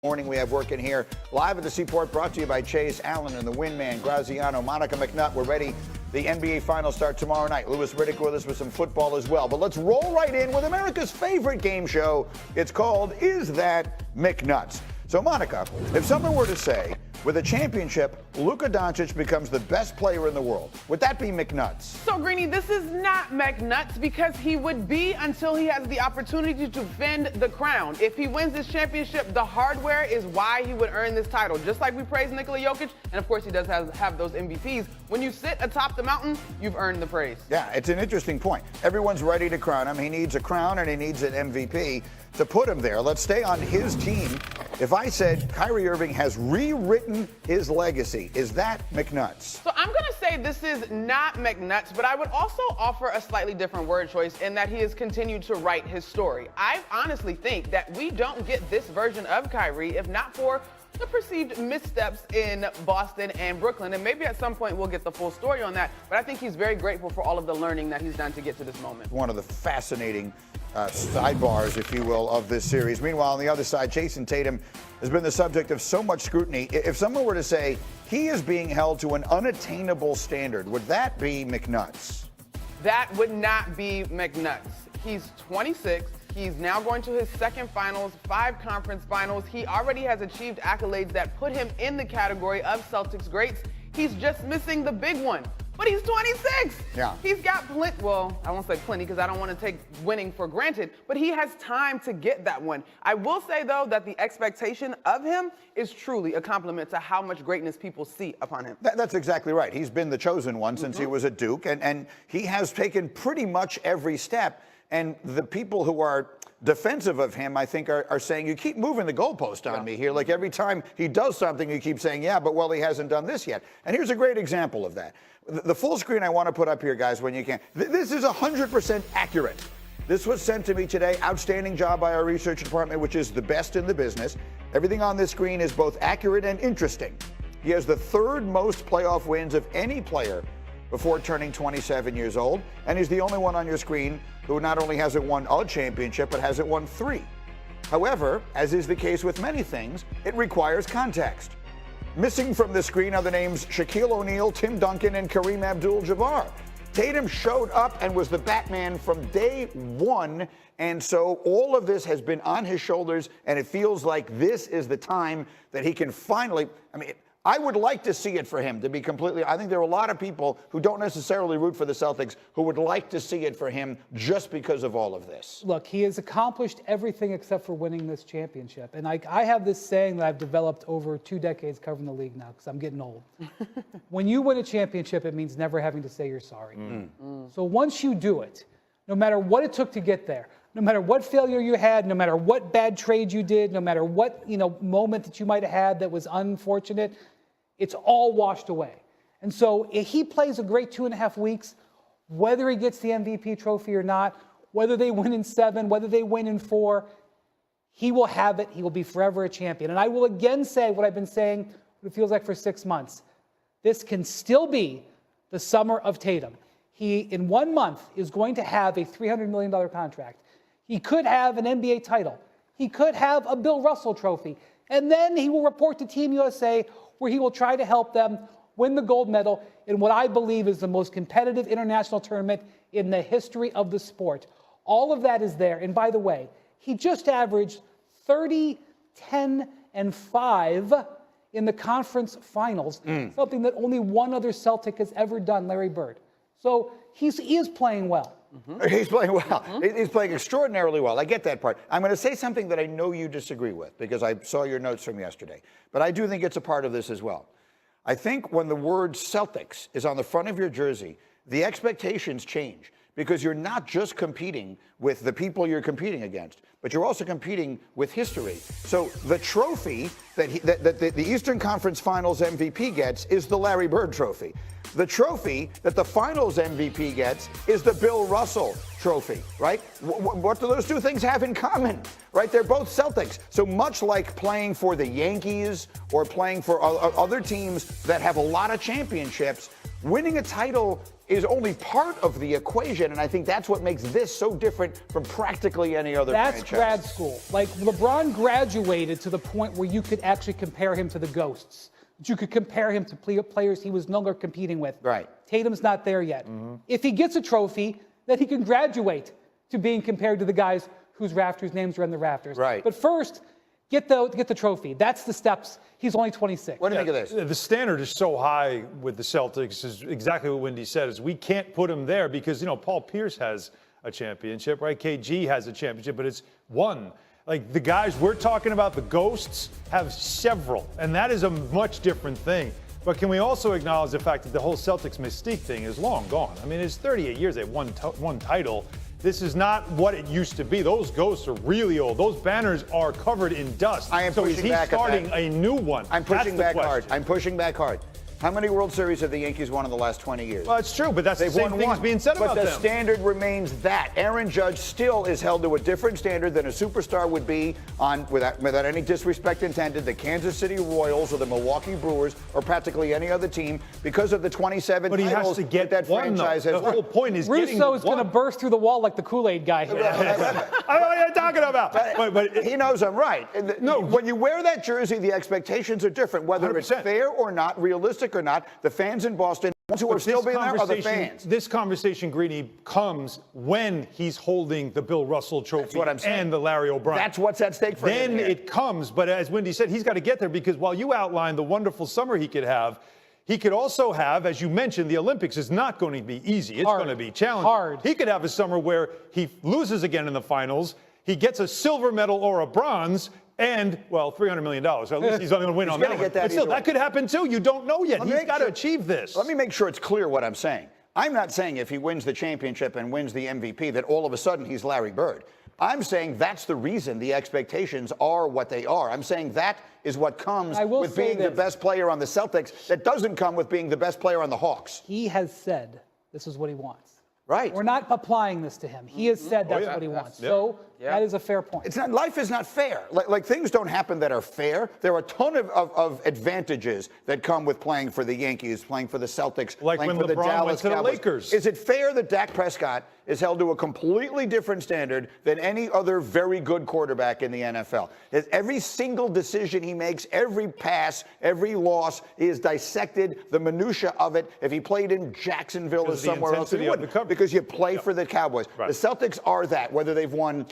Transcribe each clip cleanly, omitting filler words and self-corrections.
Morning, we have working here live at the Seaport, brought to you by Chase Allen and the Windman, Graziano, Monica McNutt. We're ready. The NBA Finals start tomorrow night. Louis Riddick with us with some football as well. But let's roll right in with America's favorite game show. It's called Is That McNuts? So, Monica, if someone were to say, with a championship, Luka Doncic becomes the best player in the world, would that be McNuts? So, Greeny, this is not McNuts because he would be until he has the opportunity to defend the crown. If he wins this championship, the hardware is why he would earn this title. Just like we praise Nikola Jokic, and of course he does have those MVPs. When you sit atop the mountain, you've earned the praise. Yeah, it's an interesting point. Everyone's ready to crown him. He needs a crown and he needs an MVP to put him there. Let's stay on his team. If I said Kyrie Irving has rewritten his legacy, is that McNuts? So I'm going to say this is not McNuts, but I would also offer a slightly different word choice in that he has continued to write his story. I honestly think that we don't get this version of Kyrie if not for the perceived missteps in Boston and Brooklyn, and maybe at some point we'll get the full story on that, but I think he's very grateful for all of the learning that he's done to get to this moment. One of the fascinating sidebars, if you will, of this series. Meanwhile, on the other side, Jason Tatum has been the subject of so much scrutiny. If someone were to say he is being held to an unattainable standard, would that be McNuts? That would not be McNuts. He's 26. He's now going to his second finals, 5 conference finals. He already has achieved accolades that put him in the category of Celtics greats. He's just missing the big one. But he's 26. Yeah. He's got plenty, well, I won't say plenty because I don't want to take winning for granted, but he has time to get that one. I will say, though, that the expectation of him is truly a compliment to how much greatness people see upon him. That's exactly right. He's been the chosen one since he was at Duke, and he has taken pretty much every step. And the people who are defensive of him, I think, are saying, you keep moving the goalpost on me here. Like every time he does something, you keep saying, yeah, but well, he hasn't done this yet. And here's a great example of that. The full screen I want to put up here, guys, when you can. This is 100% accurate. This was sent to me today. Outstanding job by our research department, which is the best in the business. Everything on this screen is both accurate and interesting. He has the 3rd most playoff wins of any player before turning 27 years old, and he's the only one on your screen who not only hasn't won a championship, but hasn't won 3. However, as is the case with many things, it requires context. Missing from the screen are the names Shaquille O'Neal, Tim Duncan, and Kareem Abdul-Jabbar. Tatum showed up and was the Batman from day one, and so all of this has been on his shoulders, and it feels like this is the time that he can finally, I would like to see it for him, to be completely. I think there are a lot of people who don't necessarily root for the Celtics who would like to see it for him just because of all of this. Look, he has accomplished everything except for winning this championship. And I have this saying that I've developed over 2 decades covering the league now because I'm getting old. When you win a championship, it means never having to say you're sorry. So once you do it, no matter what it took to get there, no matter what failure you had, no matter what bad trade you did, no matter what moment that you might have had that was unfortunate, it's all washed away. And so if he plays a great 2.5 weeks, whether he gets the MVP trophy or not, whether they win in 7, whether they win in 4, he will have it. He will be forever a champion. And I will again say what I've been saying, what it feels like for 6 months. This can still be the summer of Tatum. He, in 1 month, is going to have a $300 million contract. He could have an NBA title. He could have a Bill Russell trophy. And then he will report to Team USA, where he will try to help them win the gold medal in what I believe is the most competitive international tournament in the history of the sport. All of that is there. And by the way, he just averaged 30, 10, and 5 in the conference finals, something that only one other Celtic has ever done, Larry Bird. So he is playing well. He's playing well. He's playing extraordinarily well. I get that part. I'm going to say something that I know you disagree with because I saw your notes from yesterday. But I do think it's a part of this as well. I think when the word Celtics is on the front of your jersey, the expectations change because you're not just competing with the people you're competing against, but you're also competing with history. So the trophy that the Eastern Conference Finals MVP gets is the Larry Bird trophy. The trophy that the Finals MVP gets is the Bill Russell trophy, right? What do those 2 things have in common, right? They're both Celtics. So much like playing for the Yankees or playing for other teams that have a lot of championships, winning a title is only part of the equation, and I think that's what makes this so different from practically any other That's franchise. grad school. Like, LeBron graduated to the point where you could actually compare him to the ghosts. You could compare him to players he was no longer competing with. Right. Tatum's not there yet. If he gets a trophy, then he can graduate to being compared to the guys whose names are in the rafters. Right. But first, get the trophy. That's the steps. He's only 26. What do you think of this? The standard is so high with the Celtics, is exactly what Wendy said, is we can't put him there because, Paul Pierce has a championship, right? KG has a championship, but it's one. Like, the guys we're talking about, the ghosts, have several, and that is a much different thing. But can we also acknowledge the fact that the whole Celtics mystique thing is long gone? I mean, it's 38 years they've won one title. This is not what it used to be. Those ghosts are really old. Those banners are covered in dust. I am so pushing is he back at starting that. a new one? I'm pushing That's back the hard. question. I'm pushing back hard. How many World Series have the Yankees won in the last 20 years? Well, it's true, but that's They've the same won thing one. that's being said about But the them. standard remains that. Aaron Judge still is held to a different standard than a superstar would be on, without any disrespect intended, the Kansas City Royals or the Milwaukee Brewers or practically any other team because of the 27 But he titles has to get that one, franchise though. has The won. whole point is getting Russo is going to one. burst through the wall like the Kool-Aid guy here. I know what you're talking about. But He knows I'm right. No. When you wear that jersey, the expectations are different, whether it's 100%. fair or not, realistic or not. The fans in Boston, the ones who are still being there are the fans. This conversation, Greeny, comes when he's holding the Bill Russell Trophy what I'm saying. and the Larry O'Brien. That's what's at stake for him Then here. it comes, but as Wendy said, he's got to get there because while you outlined the wonderful summer he could have, he could also have, as you mentioned, the Olympics is not going to be easy. It's Hard. going to be challenging. Hard. He could have a summer where he loses again in the finals, he gets a silver medal or a bronze, and, well, $300 million. So at least he's only going to win on gonna that one. get that But still, either that way. could happen too. You don't know yet. Let me He's make got to sure- achieve this. Let me make sure it's clear what I'm saying. I'm not saying if he wins the championship and wins the MVP that all of a sudden he's Larry Bird. I'm saying that's the reason the expectations are what they are. I'm saying that is what comes I will with say being the this. best player on the Celtics. That doesn't come with being the best player on the Hawks. He has said this is what he wants. Right. We're not applying this to him. He has said that's yeah. what he wants. Yeah. So Yeah. that is a fair point. It's not. Life is not fair. Like things don't happen that are fair. There are a ton of advantages that come with playing for the Yankees, playing for the Celtics, Like playing when for the LeBron went Dallas to the Cowboys. Lakers. Is it fair that Dak Prescott is held to a completely different standard than any other very good quarterback in the NFL? Every single decision he makes, every pass, every loss is dissected, the minutia of it. If he played in Jacksonville or Because of the somewhere else, he intensity of the wouldn't, coverage. because you play for the Cowboys. Right. The Celtics are that, whether they've won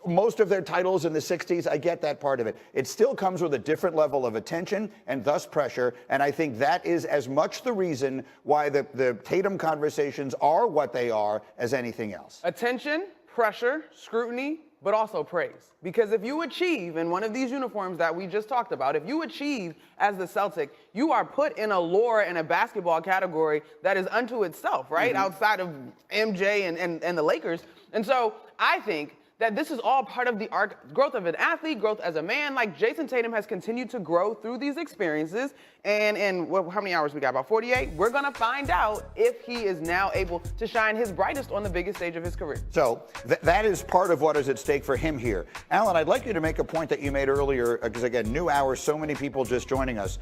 most of their titles in the 60s, I get that part of it. It still comes with a different level of attention and thus pressure, and I think that is as much the reason why the Tatum conversations are what they are as anything else. Attention, pressure, scrutiny, but also praise. Because if you achieve in one of these uniforms that we just talked about, if you achieve as the Celtic, you are put in a lore and a basketball category that is unto itself, right? Outside of MJ and the Lakers. And so I think that this is all part of the arc, growth of an athlete, growth as a man. Like Jason Tatum has continued to grow through these experiences. And in how many hours we got? About 48? We're gonna find out if he is now able to shine his brightest on the biggest stage of his career. So that is part of what is at stake for him here. Alan, I'd like you to make a point that you made earlier, because again, new hour, so many people just joining us,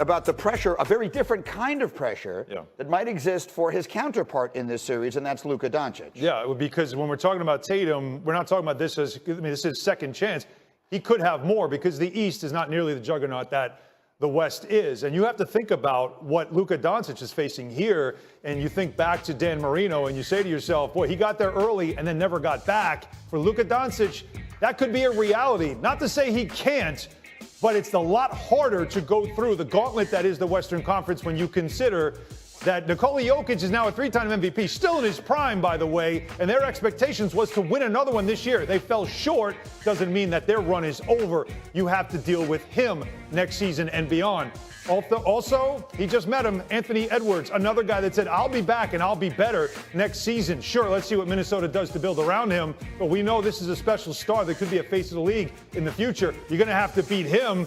about the pressure, a very different kind of pressure that might exist for his counterpart in this series, and that's Luka Doncic. Yeah, because when we're talking about Tatum, we're not talking about this as, this is second chance. He could have more because the East is not nearly the juggernaut that the West is. And you have to think about what Luka Doncic is facing here, and you think back to Dan Marino, and you say to yourself, boy, he got there early and then never got back. For Luka Doncic, that could be a reality. Not to say he can't, but it's a lot harder to go through the gauntlet that is the Western Conference when you consider that Nikola Jokic is now a three-time MVP, still in his prime, by the way, and their expectations was to win another one this year. They fell short. Doesn't mean that their run is over. You have to deal with him next season and beyond. Also, he just met him, Anthony Edwards, another guy that said, I'll be back and I'll be better next season. Sure, let's see what Minnesota does to build around him, but we know this is a special star that could be a face of the league in the future. You're going to have to beat him.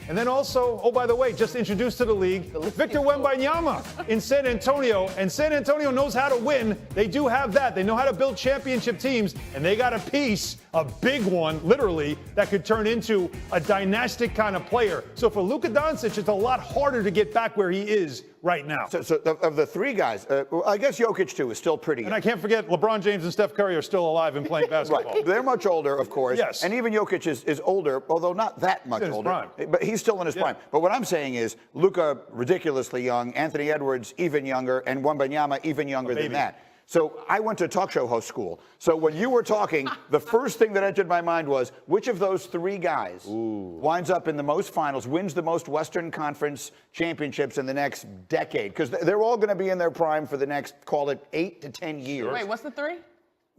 And then also, oh, by the way, just introduced to the league, Victor Wembanyama in San Antonio. And San Antonio knows how to win. They do have that. They know how to build championship teams. And they got a piece, a big one, literally, that could turn into a dynastic kind of player. So for Luka Doncic, it's a lot harder to get back where he is right now. So of the three guys, I guess Jokic, too, is still pretty young. And I can't forget, LeBron James and Steph Curry are still alive and playing basketball. Right. They're much older, of course. Yes. And even Jokic is older, although not that much older. Prime. But he's still in his prime. But what I'm saying is Luka, ridiculously young, Anthony Edwards, even younger, and Wembanyama, even younger than that. So I went to talk show host school. So when you were talking, the first thing that entered my mind was, which of those three guys winds up in the most finals, wins the most Western Conference championships in the next decade? Because they're all going to be in their prime for the next, call it, 8 to 10 years. Wait, what's the three?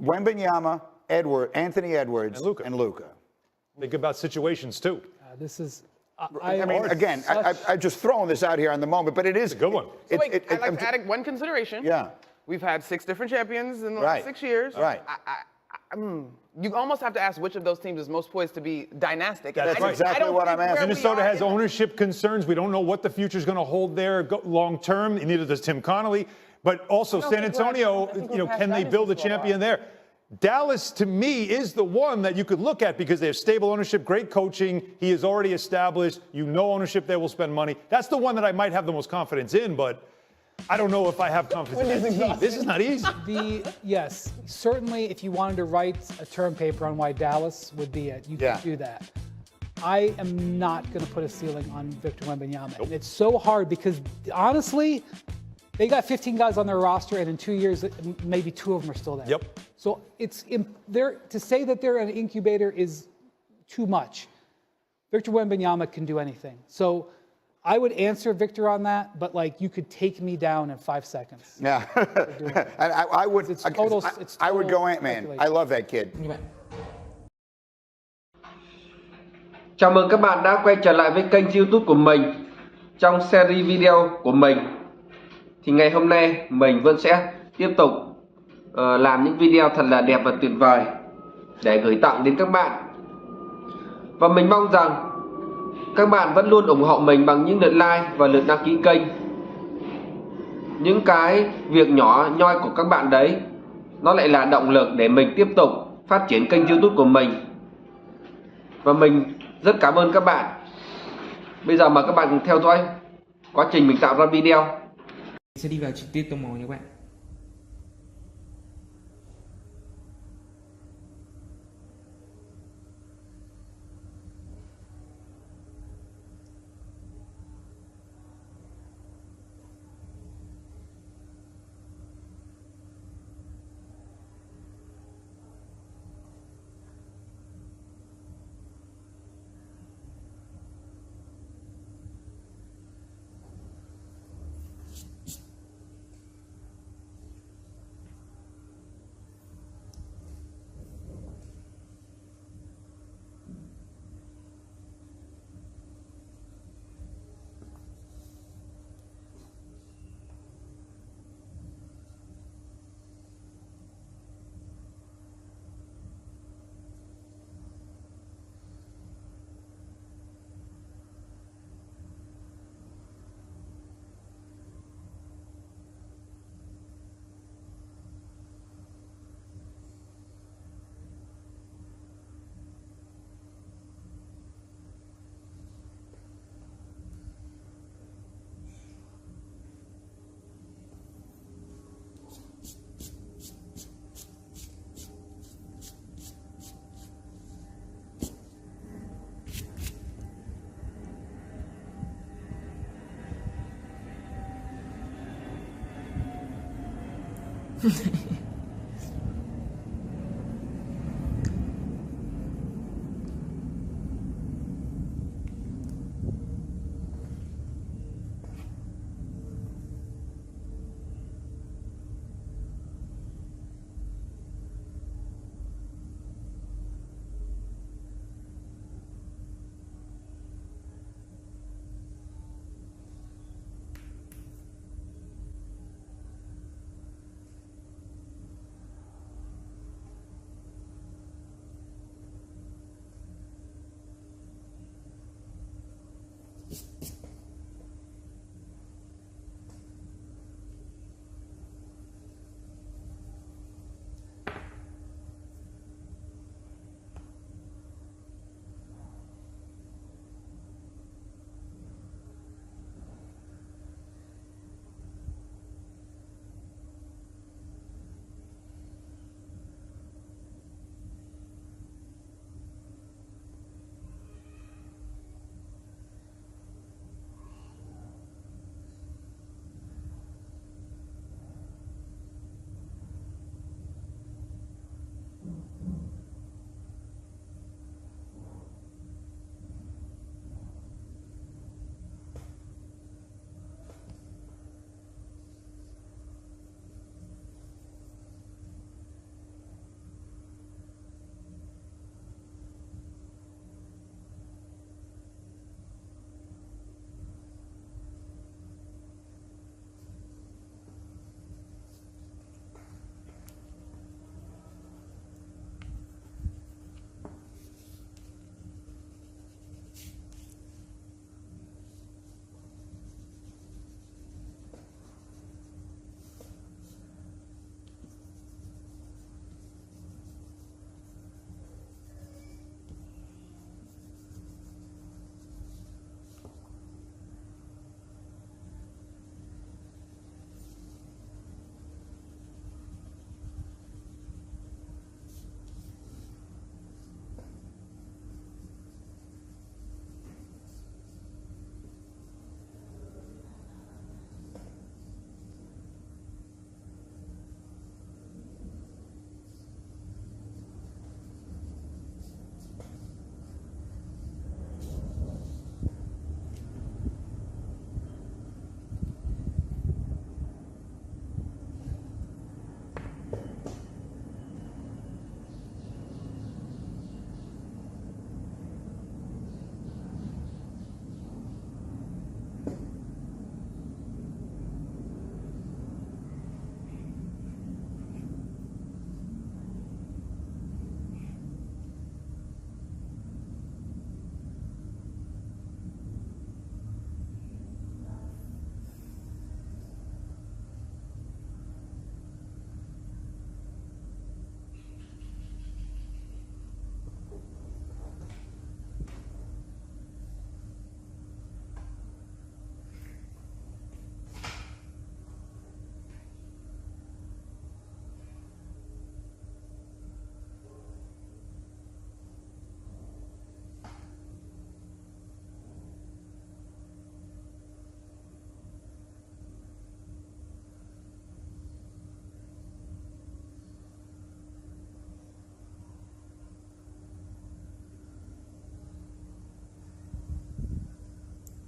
Wembanyama, Anthony Edwards, and Luka. Think about situations, too. This is. I mean, again, I'm just throwing this out here on the moment, but it is a good one. So wait, I'd like to add one consideration. Yeah. We've had 6 different champions in the last 6 years. Right. You almost have to ask which of those teams is most poised to be dynastic. That's exactly what I'm asking. Minnesota has ownership concerns. We don't know what the future is going to hold there long term. Neither does Tim Connolly. But also San Antonio, can they build a champion there? Dallas, to me, is the one that you could look at because they have stable ownership, great coaching. He is already established. Ownership there will spend money. That's the one that I might have the most confidence in, but I don't know if I have confidence in that team. This is not easy. Yes, certainly if you wanted to write a term paper on why Dallas would be it, you could do that. I am not going to put a ceiling on Victor Wembanyama. And it's so hard because, honestly, they got 15 guys on their roster, and in 2 years, maybe 2 of them are still there. Yep. So to say that they're an incubator is too much. Victor Wembanyama can do anything. So I would answer Victor on that, but you could take me down in 5 seconds. Yeah. And I would. I would go Ant-Man. I love that kid. Chào mừng các bạn đã quay trở lại với kênh YouTube của mình. Trong series video của mình thì ngày hôm nay mình vẫn sẽ tiếp tục làm những video thật là đẹp và tuyệt vời để gửi tặng đến các bạn. Và mình mong rằng các bạn vẫn luôn ủng hộ mình bằng những lượt like và lượt đăng ký kênh. Những cái việc nhỏ nhoi của các bạn đấy, nó lại là động lực để mình tiếp tục phát triển kênh YouTube của mình. Và mình rất cảm ơn các bạn. Bây giờ mời các bạn cùng theo dõi quá trình mình tạo ra video. Sẽ đi vào trực tiếp tông màu nha các bạn.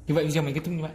Như vậy video mình kết thúc như vậy.